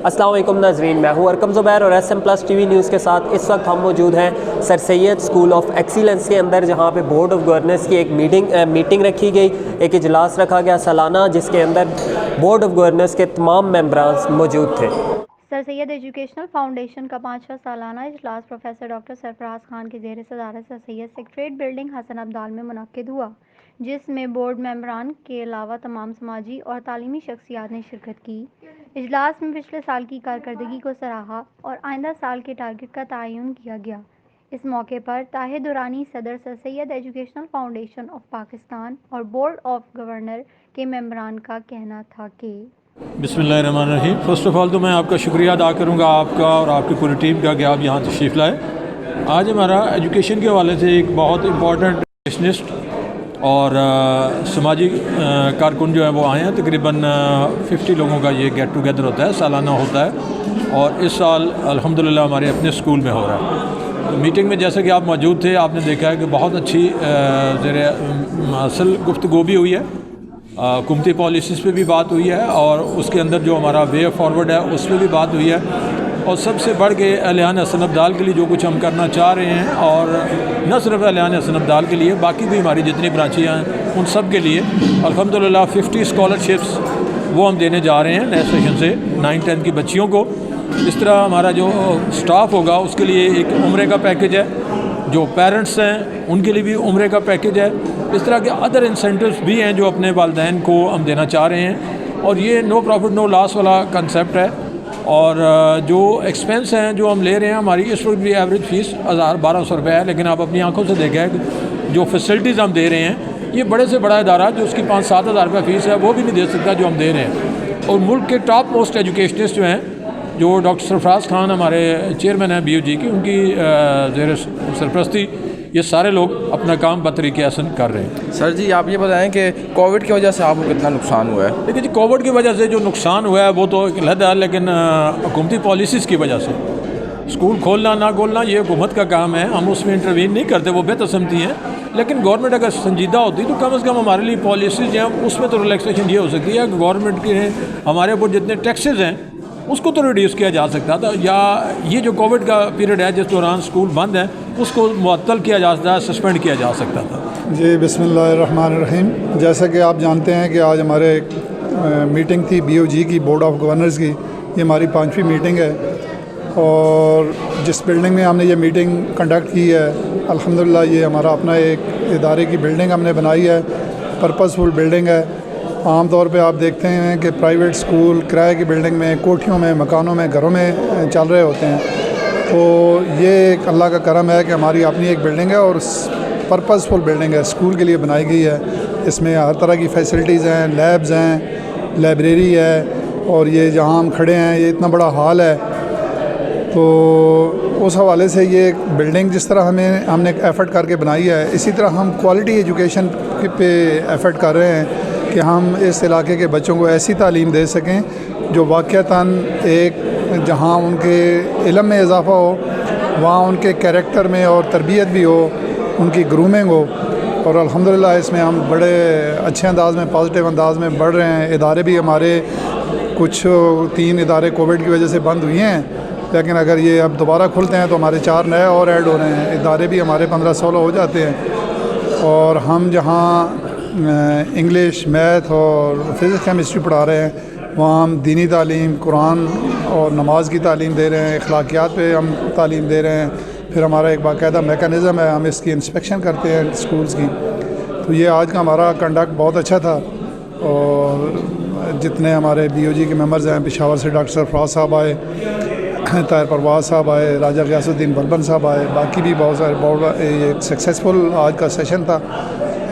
السلام علیکم ناظرین، میں ہوں ارکم زبیر اور S M plus T V news کے ساتھ اس وقت ہم موجود ہیں sir Syed school of excellence کے اندر، جہاں پہ بورڈ آف گورنرز کی ایک میٹنگ رکھی گئی، ایک اجلاس رکھا گیا سالانہ، جس کے اندر بورڈ آف گورنرز کے تمام ممبران موجود تھے۔ سر سید ایجوکیشنل فاؤنڈیشن کا 5واں سالانہ اجلاس پروفیسر ڈاکٹر سرفراز خان کی زیر صدارت سر سید سیکریٹریٹ بلڈنگ حسن عبدال میں منعقد ہوا، جس میں بورڈ ممبران کے علاوہ تمام سماجی اور تعلیمی شخصیات نے شرکت کی۔ اجلاس میں پچھلے سال کی کارکردگی کو سراہا اور آئندہ سال کے ٹارگٹ کا تعین کیا گیا۔ اس موقع پر طاہر درانی صدر سر سید ایجوکیشنل فاؤنڈیشن آف پاکستان اور بورڈ آف گورنر کے ممبران کا کہنا تھا کہ بسم اللہ الرحمن الرحیم۔ فرسٹ آف آل تو میں آپ کا شکریہ ادا کروں گا، آپ کا اور آپ کی پوری ٹیم کا، کہ آپ یہاں تشریف لائے۔ آج ہمارا ایجوکیشن کے حوالے سے ایک بہت امپورٹنٹ ایجوکیشنسٹ اور سماجی کارکن جو ہے وہ آئے ہیں۔ تقریباً 50 لوگوں کا یہ گیٹ ٹوگیدر ہوتا ہے، سالانہ ہوتا ہے، اور اس سال الحمدللہ ہمارے اپنے اسکول میں ہو رہا ہے۔ تو میٹنگ میں جیسے کہ آپ موجود تھے، آپ نے دیکھا ہے کہ بہت اچھی زیر اصل گفتگو بھی ہوئی ہے، حکومتی پالیسیز پہ بھی بات ہوئی ہے، اور اس کے اندر جو ہمارا وے فارورڈ ہے اس پہ بھی بات ہوئی ہے، اور سب سے بڑھ کے اہلیان حسن عبدال کے لیے جو کچھ ہم کرنا چاہ رہے ہیں، اور نہ صرف اہلیان حسن عبدال کے لیے، باقی بھی ہماری جتنی برانچیاں ہیں ان سب کے لیے الحمدللہ 50 اسکالرشپس وہ ہم دینے جا رہے ہیں نئے سیشن سے 9-10 کی بچیوں کو۔ اس طرح ہمارا جو سٹاف ہوگا اس کے لیے ایک عمرے کا پیکیج ہے، جو پیرنٹس ہیں ان کے لیے بھی عمرے کا پیکیج ہے، اس طرح کے ادر انسینٹیوز بھی ہیں جو اپنے والدین کو ہم دینا چاہ رہے ہیں، اور یہ نو پروفٹ نو لاس والا کنسیپٹ ہے۔ اور جو ایکسپینس ہیں جو ہم لے رہے ہیں، ہماری اس وقت بھی ایوریج فیس 1200 روپے ہے، لیکن آپ اپنی آنکھوں سے دیکھیں کہ جو فیسلٹیز ہم دے رہے ہیں، یہ بڑے سے بڑا ادارہ جو اس کی 5-7 ہزار روپے فیس ہے وہ بھی نہیں دے سکتا جو ہم دے رہے ہیں۔ اور ملک کے ٹاپ موسٹ ایجوکیشنسٹ جو ہیں، جو ڈاکٹر سرفراز خان ہمارے چیئرمین ہیں BUG کی، ان کی زیر سرپرستی یہ سارے لوگ اپنا کام بطریقے حسن کر رہے ہیں۔ سر جی، آپ یہ بتائیں کہ کووڈ کی وجہ سے آپ کو کتنا نقصان ہوا ہے؟ دیکھیے جی، کووڈ کی وجہ سے جو نقصان ہوا ہے وہ تو علیحدہ ہے، لیکن حکومتی پالیسیز کی وجہ سے اسکول کھولنا نہ کھولنا یہ حکومت کا کام ہے، ہم اس میں انٹروین نہیں کرتے، وہ بے تسمتی ہیں، لیکن گورنمنٹ اگر سنجیدہ ہوتی تو کم از کم ہمارے لیے پالیسیز ہیں اس میں تو ریلیکسیشن یہ ہو سکتی ہے کہ گورنمنٹ کے ہمارے اوپر جتنے ٹیکسز ہیں اس کو تو ریڈیوس کیا جا سکتا تھا، یا یہ جو کووڈ کا پیریڈ ہے جس دوران اسکول بند ہیں اس کو معطل کیا جا سکتا ہے، سسپینڈ کیا جا سکتا تھا۔ جی، بسم اللہ الرحمن الرحیم۔ جیسا کہ آپ جانتے ہیں کہ آج ہمارے میٹنگ تھی BUG کی، بورڈ آف گورنرز کی، یہ ہماری 5ویں میٹنگ ہے، اور جس بلڈنگ میں ہم نے یہ میٹنگ کنڈکٹ کی ہے الحمدللہ یہ ہمارا اپنا ایک ادارے کی بلڈنگ ہم نے بنائی ہے، پرپزفل بلڈنگ ہے۔ عام طور پہ آپ دیکھتے ہیں کہ پرائیویٹ اسکول کرائے کی بلڈنگ میں، کوٹھیوں میں، مکانوں میں، گھروں میں چل رہے ہوتے ہیں، تو یہ ایک اللہ کا کرم ہے کہ ہماری اپنی ایک بلڈنگ ہے، اور پرپزفل بلڈنگ ہے، اسکول کے لیے بنائی گئی ہے۔ اس میں ہر طرح کی فیسلٹیز ہیں، لیبز ہیں، لائبریری ہے، اور یہ جہاں ہم کھڑے ہیں یہ اتنا بڑا ہال ہے، تو اس حوالے سے یہ بلڈنگ جس طرح ہم نے ایفرٹ کر کے بنائی ہے، اسی طرح ہم کوالٹی ایجوکیشن پہ ایفرٹ کر رہے ہیں کہ ہم اس علاقے کے بچوں کو ایسی تعلیم دے سکیں جو واقعتاً ایک جہاں ان کے علم میں اضافہ ہو، وہاں ان کے کیریکٹر میں اور تربیت بھی ہو، ان کی گرومنگ ہو، اور الحمدللہ اس میں ہم بڑے اچھے انداز میں، پازیٹیو انداز میں بڑھ رہے ہیں۔ ادارے بھی ہمارے کچھ 3 ادارے کووڈ کی وجہ سے بند ہوئے ہیں، لیکن اگر یہ اب دوبارہ کھلتے ہیں تو ہمارے 4 نئے اور ایڈ ہو رہے ہیں، ادارے بھی ہمارے 15-16 ہو جاتے ہیں، اور ہم جہاں انگلش، میتھ اور فزکس کیمسٹری پڑھا رہے ہیں وہاں ہم دینی تعلیم، قرآن اور نماز کی تعلیم دے رہے ہیں، اخلاقیات پہ ہم تعلیم دے رہے ہیں، پھر ہمارا ایک باقاعدہ میکانزم ہے، ہم اس کی انسپیکشن کرتے ہیں اسکولز کی۔ تو یہ آج کا ہمارا کنڈکٹ بہت اچھا تھا، اور جتنے ہمارے BUG کے ممبرز ہیں، پشاور سے ڈاکٹر سرفراز صاحب آئے، طاہر پرواز صاحب آئے، راجہ غیاث الدین بلبن صاحب آئے، باقی بھی بہت سارے، ایک سکسیزفل آج کا سیشن تھا،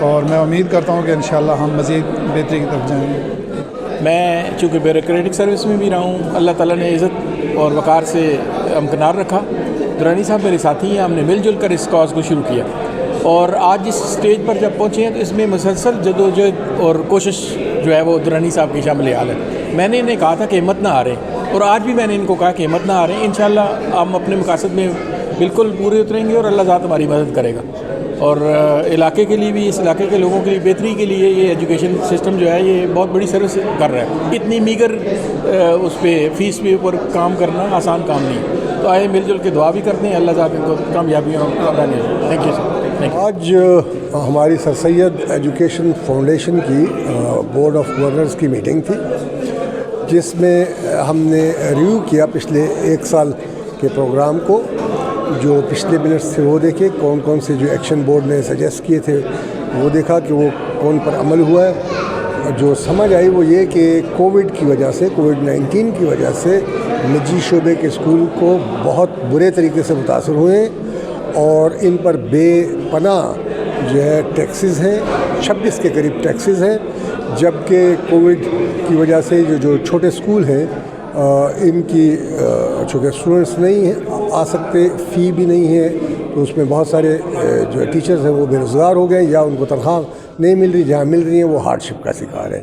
اور میں امید کرتا ہوں کہ انشاءاللہ ہم مزید بہتری کی طرف جائیں گے۔ میں چونکہ بیوروکریٹک سروس میں بھی رہا ہوں، اللہ تعالیٰ نے عزت اور وقار سے امکنار رکھا۔ درانی صاحب میرے ساتھی ہیں، ہم نے مل جل کر اس کاز کو شروع کیا، اور آج اس سٹیج پر جب پہنچے ہیں تو اس میں مسلسل جدوجہد اور کوشش جو ہے وہ درانی صاحب کی شامل حال ہے۔ میں نے انہیں کہا تھا کہ ہمت نہ ہاریں، اور آج بھی میں نے ان کو کہا کہ ہمت نہ ہاریں، انشاءاللہ ہم اپنے مقاصد میں بالکل پورے اتریں گے اور اللہ ذات ہماری مدد کرے گا۔ اور علاقے کے لیے بھی، اس علاقے کے لوگوں کے لیے بہتری کے لیے یہ ایجوکیشن سسٹم جو ہے یہ بہت بڑی سروس کر رہا ہے. اتنی میگر اس پہ فیس پہ اوپر کام کرنا آسان کام نہیں. تو آئے مل جل کے دعا بھی کرتے ہیں، اللہ تعالیٰ ان کو کامیابیاں عطا کرے. Thank you sir. آج ہماری سر سید ایجوکیشن فاؤنڈیشن کی بورڈ آف گورنرز کی میٹنگ تھی، جس میں ہم نے ریویو کیا پچھلے ایک سال کے پروگرام کو. جو پچھلے منٹس تھے وہ دیکھے، کون کون سے جو ایکشن بورڈ نے سجیسٹ کیے تھے وہ دیکھا کہ وہ کون پر عمل ہوا ہے. جو سمجھ آئی وہ یہ کہ کووڈ کی وجہ سے، کووڈ-19 کی وجہ سے نجی شعبے کے اسکول کو بہت برے طریقے سے متاثر ہوئے ہیں، اور ان پر بے پناہ جو ہے ٹیکسز ہیں، 26 کے قریب ٹیکسز ہیں. جبکہ کووڈ کی وجہ سے جو چھوٹے اسکول ہیں ان کی چونکہ اسٹوڈنٹس نہیں ہیں آ سکتے، فی بھی نہیں ہے، تو اس میں بہت سارے جو ٹیچرز ہیں وہ بے روزگار ہو گئے، یا ان کو تنخواہ نہیں مل رہی، جہاں مل رہی ہیں وہ ہارڈ شپ کا شکار ہے.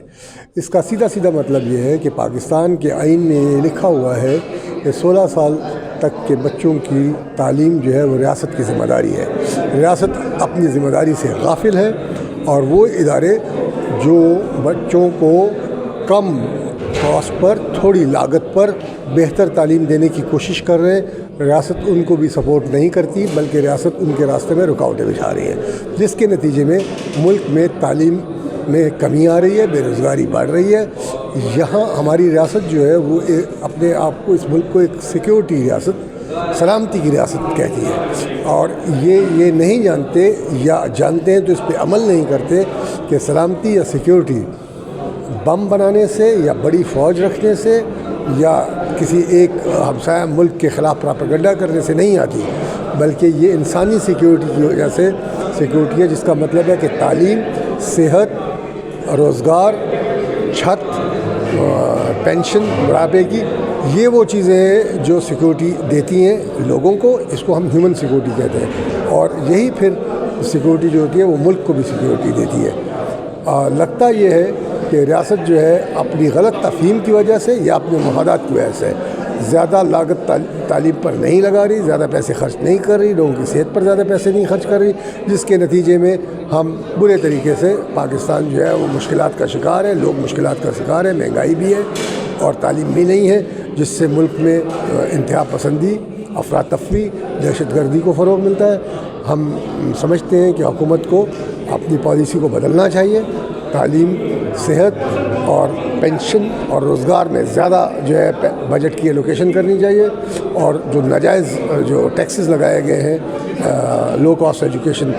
اس کا سیدھا مطلب یہ ہے کہ پاکستان کے آئین میں یہ لکھا ہوا ہے کہ 16 سال تک کے بچوں کی تعلیم جو ہے وہ ریاست کی ذمہ داری ہے. ریاست اپنی ذمہ داری سے غافل ہے، اور وہ ادارے جو بچوں کو کم کاسٹ پر، تھوڑی لاگت پر بہتر تعلیم دینے کی کوشش کر رہے ہیں، ریاست ان کو بھی سپورٹ نہیں کرتی، بلکہ ریاست ان کے راستے میں رکاوٹیں بچھا رہی ہے، جس کے نتیجے میں ملک میں تعلیم میں کمی آ رہی ہے، بے روزگاری بڑھ رہی ہے. یہاں ہماری ریاست جو ہے وہ اپنے آپ کو، اس ملک کو ایک سیکیورٹی ریاست، سلامتی کی ریاست کہتی ہے، اور یہ نہیں جانتے، یا جانتے ہیں تو اس پہ عمل نہیں کرتے کہ سلامتی یا سیکیورٹی بم بنانے سے، یا بڑی فوج رکھنے سے، یا کسی ایک ہمسایہ ملک کے خلاف پراپیگنڈا کرنے سے نہیں آتی، بلکہ یہ انسانی سیکیورٹی کی وجہ سے سیکیورٹی ہے، جس کا مطلب ہے کہ تعلیم، صحت، روزگار، چھت، پینشن، بڑھاپے کی، یہ وہ چیزیں ہیں جو سیکیورٹی دیتی ہیں لوگوں کو. اس کو ہم ہیومن سیکیورٹی کہتے ہیں، اور یہی پھر سیکیورٹی جو ہوتی ہے وہ ملک کو بھی سیکیورٹی دیتی ہے. لگتا یہ ہے کہ ریاست جو ہے اپنی غلط تفہیم کی وجہ سے، یا اپنے مفادات کی وجہ سے زیادہ لاگت تعلیم پر نہیں لگا رہی، زیادہ پیسے خرچ نہیں کر رہی، لوگوں کی صحت پر زیادہ پیسے نہیں خرچ کر رہی، جس کے نتیجے میں ہم برے طریقے سے پاکستان جو ہے وہ مشکلات کا شکار ہے. لوگ مشکلات کا شکار ہیں، مہنگائی بھی ہے اور تعلیم بھی نہیں ہے، جس سے ملک میں انتہا پسندی، افراتفری، دہشت گردی کو فروغ ملتا ہے. ہم سمجھتے ہیں کہ حکومت کو اپنی پالیسی کو بدلنا چاہیے. تعلیم، صحت اور پینشن اور روزگار میں زیادہ جو ہے بجٹ کی ایلوکیشن کرنی چاہیے، اور جو ناجائز جو ٹیکسز لگائے گئے ہیں لو کاسٹ ایجوکیشن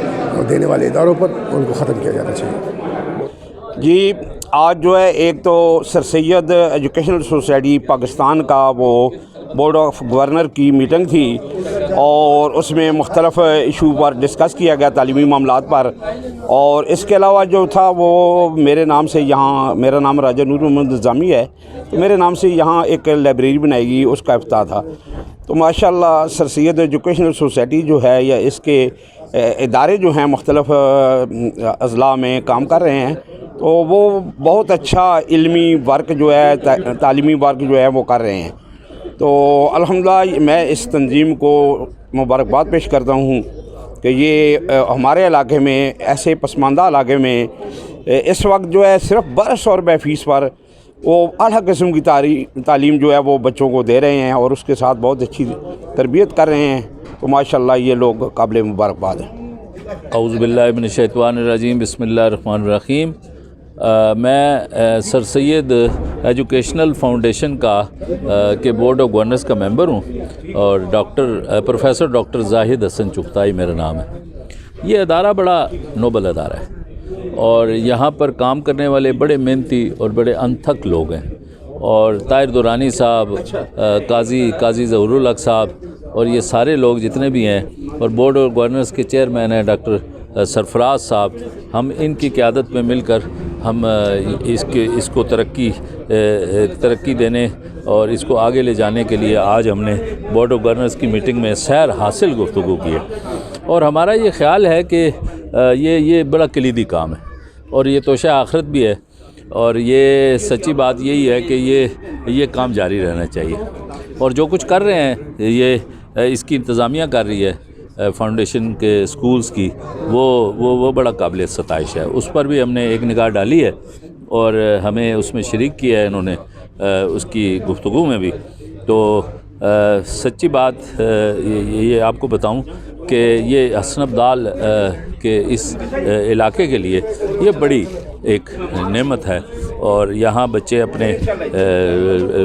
دینے والے اداروں پر، ان کو ختم کیا جانا چاہیے. جی آج جو ہے ایک تو سر سید ایجوکیشنل سوسائٹی پاکستان کا وہ بورڈ آف گورنر کی میٹنگ تھی، اور اس میں مختلف ایشو پر ڈسکس کیا گیا، تعلیمی معاملات پر. اور اس کے علاوہ جو تھا وہ میرے نام سے یہاں، میرا نام راجہ نور محمد نظامی ہے، میرے نام سے یہاں ایک لائبریری بنائی گئی، اس کا افتتاح تھا. تو ماشاءاللہ سر سید ایجوکیشنل سوسائٹی جو ہے، یا اس کے ادارے جو ہیں مختلف اضلاع میں کام کر رہے ہیں، تو وہ بہت اچھا علمی ورک جو ہے، تعلیمی ورک جو ہے وہ کر رہے ہیں. تو الحمدللہ میں اس تنظیم کو مبارکباد پیش کرتا ہوں کہ یہ ہمارے علاقے میں، ایسے پسماندہ علاقے میں اس وقت جو ہے صرف 1200 روپے فیس پر وہ اعلیٰ قسم کی تعلیم جو ہے وہ بچوں کو دے رہے ہیں، اور اس کے ساتھ بہت اچھی تربیت کر رہے ہیں. تو ماشاءاللہ یہ لوگ قابل مبارکباد ہیں. اعوذ باللہ من الشیطان الرجیم، بسم اللہ الرحمن الرحیم. میں سر سید ایجوکیشنل فاؤنڈیشن کے بورڈ آف گورنرز کا ممبر ہوں، اور پروفیسر ڈاکٹر زاہد حسن چغتائی میرا نام ہے. یہ ادارہ بڑا نوبل ادارہ ہے، اور یہاں پر کام کرنے والے بڑے محنتی اور بڑے انتھک لوگ ہیں. اور طاہر دورانی صاحب، قاضی ظہور الحق صاحب، اور یہ سارے لوگ جتنے بھی ہیں، اور بورڈ آف گورنرز کے چیئرمین ہیں ڈاکٹر سرفراز صاحب، ہم ان کی قیادت میں مل کر ہم اس کو ترقی دینے اور اس کو آگے لے جانے کے لیے آج ہم نے بورڈ آف گورنرز کی میٹنگ میں سیر حاصل گفتگو کی ہے. اور ہمارا یہ خیال ہے کہ یہ بڑا کلیدی کام ہے، اور یہ توشہ آخرت بھی ہے، اور یہ سچی بات یہی ہے کہ یہ کام جاری رہنا چاہیے. اور جو کچھ کر رہے ہیں یہ اس کی انتظامیہ کر رہی ہے، فاؤنڈیشن کے اسکولز کی وہ بڑا قابل ستائش ہے. اس پر بھی ہم نے ایک نگاہ ڈالی ہے اور ہمیں اس میں شریک کیا ہے انہوں نے اس کی گفتگو میں بھی. تو سچی بات یہ آپ کو بتاؤں کہ یہ حسن ابدال کے اس علاقے کے لیے یہ بڑی ایک نعمت ہے اور یہاں بچے اپنے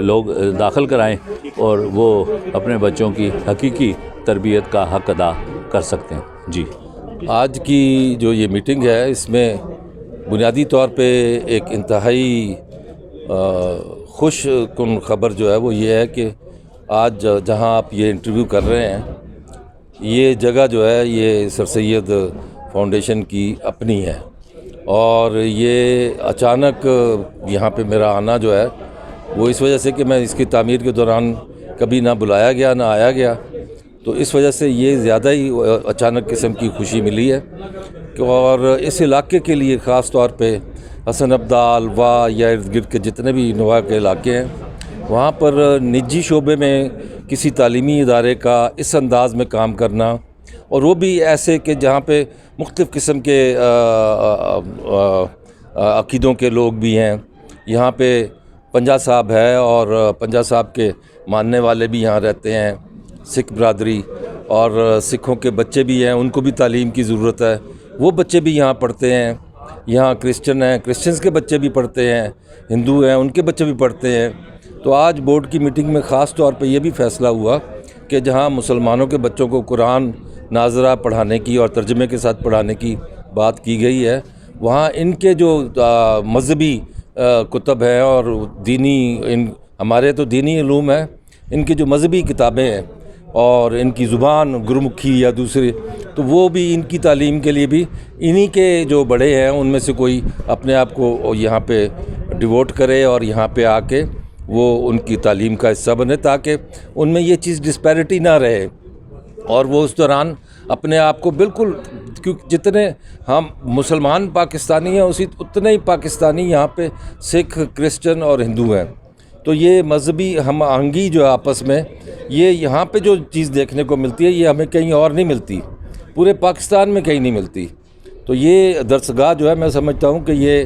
لوگ داخل کرائیں اور وہ اپنے بچوں کی حقیقی تربیت کا حق ادا کر سکتے ہیں. جی آج کی جو یہ میٹنگ ہے اس میں بنیادی طور پہ ایک انتہائی خوش کن خبر جو ہے وہ یہ ہے کہ آج جہاں آپ یہ انٹرویو کر رہے ہیں یہ جگہ جو ہے یہ سر سید فاؤنڈیشن کی اپنی ہے اور یہ اچانک یہاں پہ میرا آنا جو ہے وہ اس وجہ سے کہ میں اس کی تعمیر کے دوران کبھی نہ بلایا گیا نہ آیا گیا تو اس وجہ سے یہ زیادہ ہی اچانک قسم کی خوشی ملی ہے. اور اس علاقے کے لیے خاص طور پہ حسن ابدال یا ارد گرد کے جتنے بھی نواح کے علاقے ہیں وہاں پر نجی شعبے میں کسی تعلیمی ادارے کا اس انداز میں کام کرنا اور وہ بھی ایسے کہ جہاں پہ مختلف قسم کے عقیدوں کے لوگ بھی ہیں. یہاں پہ پنجا صاحب ہے اور پنجا صاحب کے ماننے والے بھی یہاں رہتے ہیں, سکھ برادری, اور سکھوں کے بچے بھی ہیں, ان کو بھی تعلیم کی ضرورت ہے, وہ بچے بھی یہاں پڑھتے ہیں. یہاں کرسچن ہیں, کرسچنز کے بچے بھی پڑھتے ہیں, ہندو ہیں ان کے بچے بھی پڑھتے ہیں. تو آج بورڈ کی میٹنگ میں خاص طور پہ یہ بھی فیصلہ ہوا کہ جہاں مسلمانوں کے بچوں کو قرآن ناظرہ پڑھانے کی اور ترجمے کے ساتھ پڑھانے کی بات کی گئی ہے, وہاں ان کے جو مذہبی کتب ہیں اور ہمارے تو دینی علوم ہیں, ان کی جو مذہبی کتابیں ہیں اور ان کی زبان گرمکھی یا دوسری, تو وہ بھی ان کی تعلیم کے لیے بھی انہی کے جو بڑے ہیں ان میں سے کوئی اپنے آپ کو یہاں پہ ڈیووٹ کرے اور یہاں پہ آ کے وہ ان کی تعلیم کا حصہ بنے تاکہ ان میں یہ چیز ڈسپیرٹی نہ رہے اور وہ اس دوران اپنے آپ کو بالکل, کیونکہ جتنے ہم مسلمان پاکستانی ہیں اتنے ہی پاکستانی یہاں پہ سکھ, کرسچن اور ہندو ہیں. تو یہ مذہبی ہم آہنگی جو ہے آپس میں, یہ یہاں پہ جو چیز دیکھنے کو ملتی ہے یہ ہمیں کہیں اور نہیں ملتی, پورے پاکستان میں کہیں نہیں ملتی. تو یہ درسگاہ جو ہے میں سمجھتا ہوں کہ یہ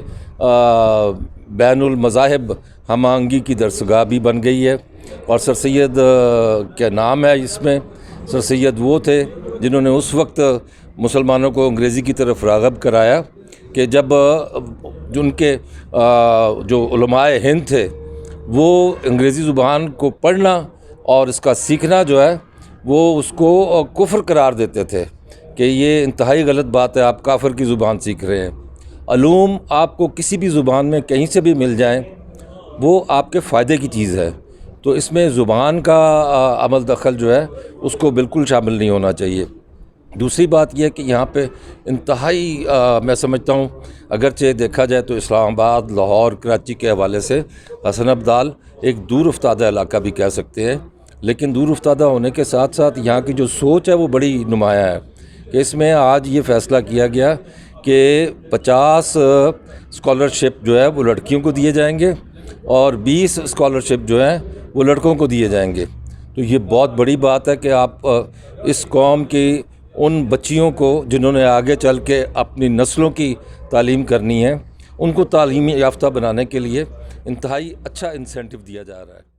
بین المذاہب ہم آہنگی کی درسگاہ بھی بن گئی ہے. اور سر سید کا نام ہے اس میں. سر سید وہ تھے جنہوں نے اس وقت مسلمانوں کو انگریزی کی طرف راغب کرایا کہ جب ان کے جو علماء ہند تھے وہ انگریزی زبان کو پڑھنا اور اس کا سیکھنا جو ہے وہ اس کو کفر قرار دیتے تھے کہ یہ انتہائی غلط بات ہے, آپ کافر کی زبان سیکھ رہے ہیں. علوم آپ کو کسی بھی زبان میں کہیں سے بھی مل جائیں وہ آپ کے فائدے کی چیز ہے. تو اس میں زبان کا عمل دخل جو ہے اس کو بالکل شامل نہیں ہونا چاہیے. دوسری بات یہ کہ یہاں پہ انتہائی میں سمجھتا ہوں اگرچہ دیکھا جائے تو اسلام آباد, لاہور, کراچی کے حوالے سے حسن ابدال ایک دور افتادہ علاقہ بھی کہہ سکتے ہیں, لیکن دور افتادہ ہونے کے ساتھ ساتھ یہاں کی جو سوچ ہے وہ بڑی نمایاں ہے کہ اس میں آج یہ فیصلہ کیا گیا کہ 50 اسکالرشپ جو ہے وہ لڑکیوں کو دیے جائیں گے اور 20 اسکالرشپ جو ہیں وہ لڑکوں کو دیے جائیں گے. تو یہ بہت بڑی بات ہے کہ آپ اس قوم کی ان بچیوں کو جنہوں نے آگے چل کے اپنی نسلوں کی تعلیم کرنی ہے ان کو تعلیمی یافتہ بنانے کے لیے انتہائی اچھا انسینٹو دیا جا رہا ہے.